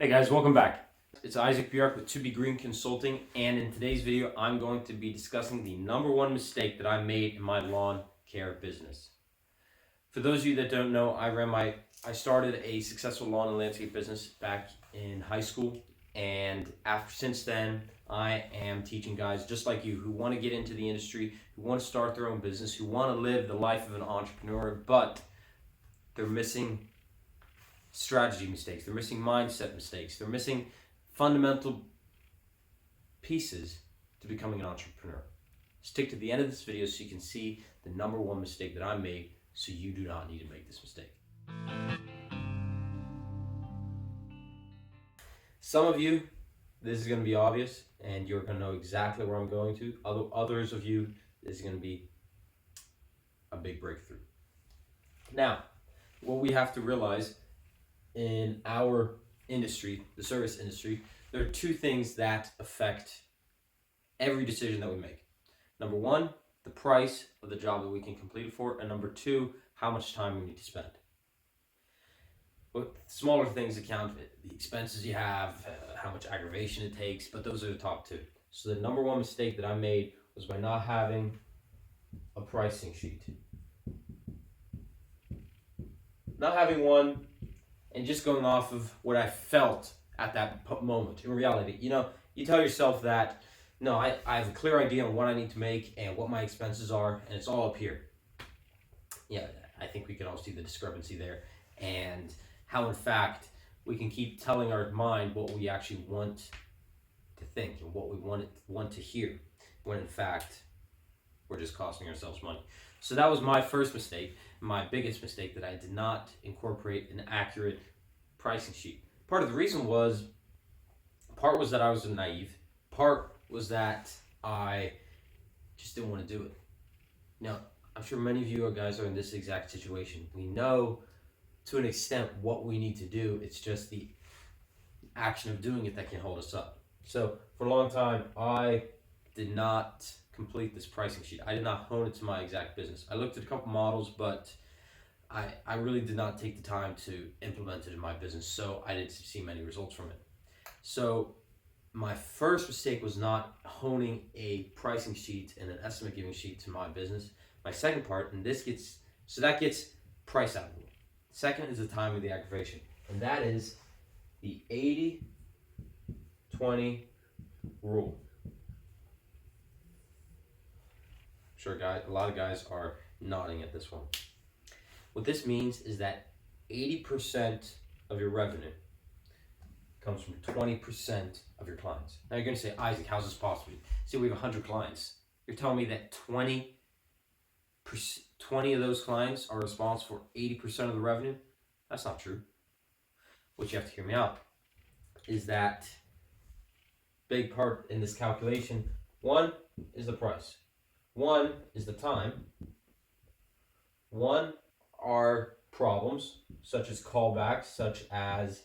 Hey guys, welcome back. It's Isaac Bjork with To Be Green Consulting, and in today's video, I'm going to be discussing the number one mistake that I made in my lawn care business. For those of you that don't know, I started a successful lawn and landscape business back in high school, and since then, I am teaching guys just like you who want to get into the industry, who want to start their own business, who want to live the life of an entrepreneur, but they're missing strategy mistakes, they're missing mindset mistakes, they're missing fundamental pieces to becoming an entrepreneur. Stick to the end of this video so you can see the number one mistake that I made so you do not need to make this mistake. Some of you, this is going to be obvious and you're going to know exactly where I'm going to. Others of you, this is going to be a big breakthrough. Now, what we have to realize in our industry, the service industry, there are two things that affect every decision that we make. Number one, the price of the job that we can complete it for, and number two, how much time we need to spend. But smaller things account for the expenses you have, how much aggravation it takes, but those are the top two. So the number one mistake that I made was by not having a pricing sheet. Not having one and just going off of what I felt at that moment. In reality, you tell yourself that, no, I have a clear idea on what I need to make and what my expenses are, and it's all up here. Yeah, I think we can all see the discrepancy there, and how in fact we can keep telling our mind what we actually want to think and what we want to hear, when in fact we're just costing ourselves money. So that was my first mistake, my biggest mistake, that I did not incorporate an accurate pricing sheet. Part of the reason was that I was naive, part was that I just didn't want to do it. Now, I'm sure many of you guys are in this exact situation. We know to an extent what we need to do, it's just the action of doing it that can hold us up. So for a long time, I did not complete this pricing sheet. I did not hone it to my exact business. I looked at a couple models, but I really did not take the time to implement it in my business, so I didn't see many results from it. So my first mistake was not honing a pricing sheet and an estimate giving sheet to my business. My second part, and that gets price out of it. Second is the time of the aggravation, and that is the 80-20 rule. Sure, guys, a lot of guys are nodding at this one. What this means is that 80% of your revenue comes from 20% of your clients. Now you're going to say, Isaac, how's this possible? See, we have 100 clients. You're telling me that 20 of those clients are responsible for 80% of the revenue? That's not true. What you have to hear me out is that big part in this calculation, one is the price. One is the time. One are problems, such as callbacks, such as,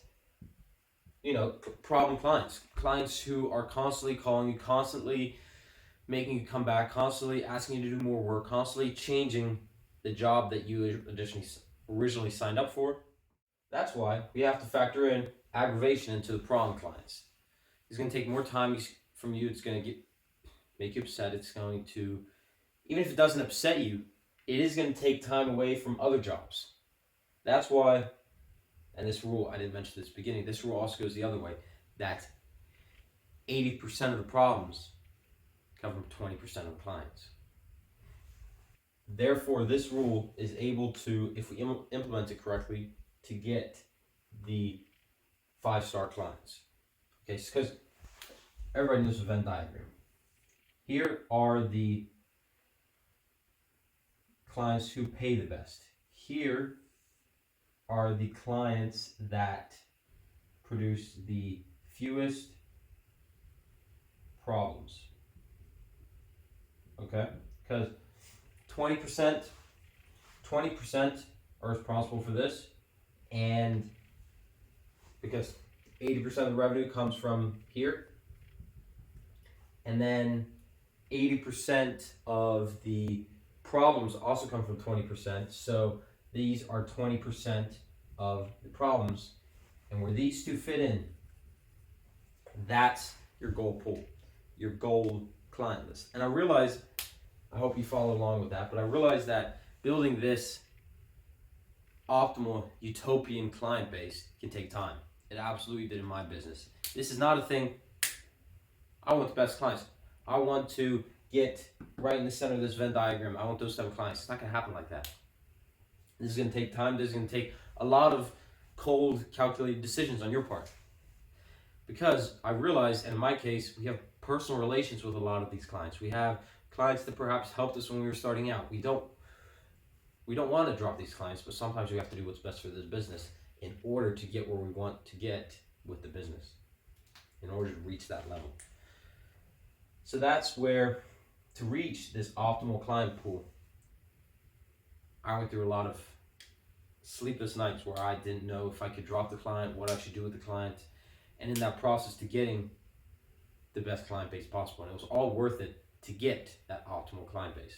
problem clients who are constantly calling you, constantly making you come back, constantly asking you to do more work, constantly changing the job that you originally signed up for. That's why we have to factor in aggravation into the problem clients. It's going to take more time from you. It's going to make you upset. It's going to, even if it doesn't upset you, it is going to take time away from other jobs. That's why, and this rule, I didn't mention this at the beginning, this rule also goes the other way, that 80% of the problems come from 20% of the clients. Therefore, this rule is able to, if we implement it correctly, to get the 5-star clients. Okay, because everybody knows the Venn diagram. Here are the clients who pay the best. Here are the clients that produce the fewest problems. Okay? Because 20% are responsible for this, and because 80% of the revenue comes from here, and then 80% of the problems also come from 20%, so these are 20% of the problems, and where these two fit in That's your goal pool, your goal client list. And I realize, I hope you follow along with that, but I realize that building this optimal utopian client base can take time. It absolutely did in my business. This is not a thing, I want the best clients. I want to get right in the center of this Venn diagram. I want those type of clients. It's not going to happen like that. This is going to take time. This is going to take a lot of cold, calculated decisions on your part. Because I realized, and in my case, we have personal relations with a lot of these clients. We have clients that perhaps helped us when we were starting out. We don't want to drop these clients, but sometimes we have to do what's best for this business in order to get where we want to get with the business, in order to reach that level. So that's where, to reach this optimal client pool, I went through a lot of sleepless nights where I didn't know if I could drop the client, what I should do with the client, and in that process to getting the best client base possible. And it was all worth it to get that optimal client base.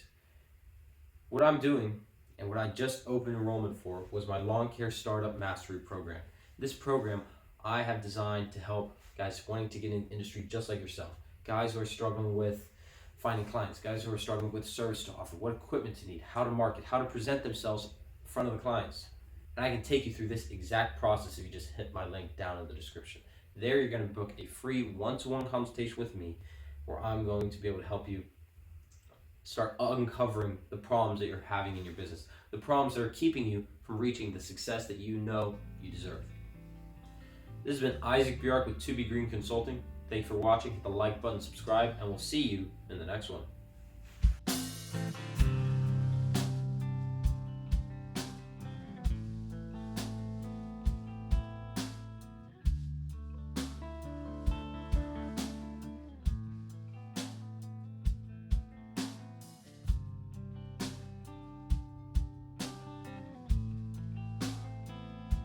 What I'm doing, and what I just opened enrollment for, was my Lawn Care Startup Mastery Program. This program I have designed to help guys wanting to get in the industry just like yourself. Guys who are struggling with finding clients, guys who are struggling with service to offer, what equipment to need, how to market, how to present themselves in front of the clients. And I can take you through this exact process if you just hit my link down in the description. There you're going to book a free one-to-one consultation with me where I'm going to be able to help you start uncovering the problems that you're having in your business, the problems that are keeping you from reaching the success that you know you deserve. This has been Isaac Bjork with 2B Green Consulting. Thanks for watching. Hit the like button, subscribe, and we'll see you in the next one.